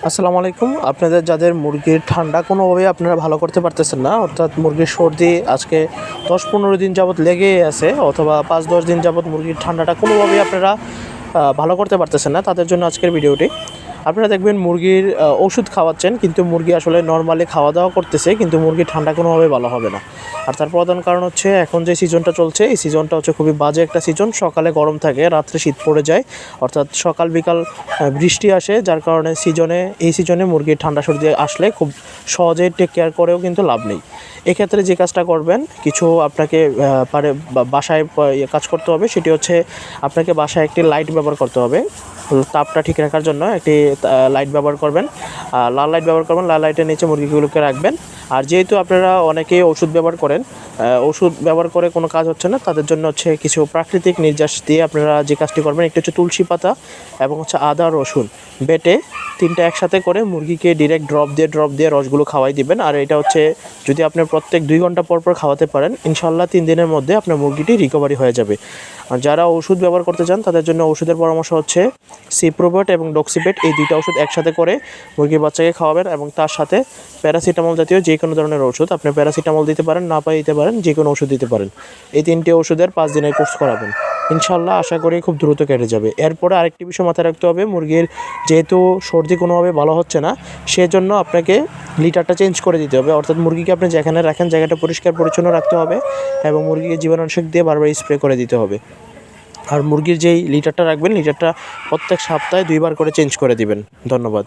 আসসালামু আলাইকুম। আপনাদের যাদের মুরগির ঠান্ডা কোনোভাবেই আপনারা ভালো করতে পারতেছেন না, অর্থাৎ মুরগির সর্দি আজকে 10-15 দিন যাবৎ লেগেই আছে, অথবা 5-10 দিন যাবৎ মুরগির ঠান্ডাটা কোনোভাবেই আপনারা ভালো করতে পারতেছেন না, তাদের জন্য আজকের ভিডিওটি। আপনারা দেখবেন মুরগির ওষুধ খাওয়াচ্ছেন, কিন্তু মুরগি আসলে নর্মালি খাওয়া দাওয়া করতেছে, কিন্তু মুরগির ঠান্ডা কোনোভাবেই ভালো হবে না। আর তার প্রধান কারণ হচ্ছে এখন যে সিজনটা চলছে, এই সিজনটা হচ্ছে খুবই বাজে একটা সিজন। সকালে গরম থাকে, রাত্রে শীত পড়ে যায়, অর্থাৎ সকাল বিকাল বৃষ্টি আসে, যার কারণে এই সিজনে মুরগির ঠান্ডা সর্দি আসলে খুব সহজে টেক কেয়ার করেও কিন্তু লাভ নেই। এক্ষেত্রে যে কাজটা করবেন, কিছু আপনাকে বাসায় কাজ করতে হবে, সেটি হচ্ছে আপনাকে বাসায় একটি লাইট ব্যবহার করতে হবে। তাপটা ঠিক রাখার জন্য একটি লাইট ব্যবহার করবেন, লাল লাইট ব্যবহার করবেন। লাল লাইটের নিচে মুরগিগুলোকে রাখবেন। আর যেহেতু আপনারা অনেকেই ওষুধ ব্যবহার করেন, ওষুধ ব্যবহার করে কোনো কাজ হচ্ছে না, তাদের জন্য হচ্ছে কিছু প্রাকৃতিক নির্যাস দিয়ে আপনারা যে কাজটি করবেন, একটি হচ্ছে তুলসী পাতা এবং হচ্ছে আদা রসুন বেটে তিনটা একসাথে করে মুরগিকে ডিরেক্ট ড্রপ দিয়ে রসগুলো খাওয়াই দিবেন। আর এটা হচ্ছে যদি আপনি প্রত্যেক 2 ঘন্টা পর পর খাওয়াতে পারেন, ইনশাল্লাহ 3 দিনের মধ্যে আপনার মুরগিটি রিকভারি হয়ে যাবে। আর যারা ওষুধ ব্যবহার করতে চান, তাদের জন্য ওষুধের পরামর্শ হচ্ছে সিপ্রোভেট এবং ডক্সিপেট, এই 2টা ওষুধ একসাথে করে মুরগির বাচ্চাকে খাওয়াবেন। এবং তার সাথে প্যারাসিটামল জাতীয় যে কোনো ধরনের ওষুধ, আপনি প্যারাসিটামল দিতে পারেন, না পাই দিতে পারেন, যে কোনো ওষুধ দিতে পারেন। এই 3টে ওষুধের 5 দিনের কোর্স করাবেন, ইনশাল্লাহ আশা করি খুব দ্রুত কেটে যাবে। এরপরে আরেকটি বিষয় মাথায় রাখতে হবে, মুরগির যেহেতু সর্দি কোনোভাবে ভালো হচ্ছে না, সেজন্য আপনাকে লিটারটা চেঞ্জ করে দিতে হবে। অর্থাৎ মুরগিকে আপনি যেখানে রাখেন জায়গাটা পরিষ্কার পরিচ্ছন্ন রাখতে হবে এবং মুরগিকে জীবাণুনাশক দিয়ে বারবার স্প্রে করে দিতে হবে। আর মুরগির যেই লিটারটা রাখবেন, লিটারটা প্রত্যেক সপ্তাহে 2 বার করে চেঞ্জ করে দিবেন। ধন্যবাদ।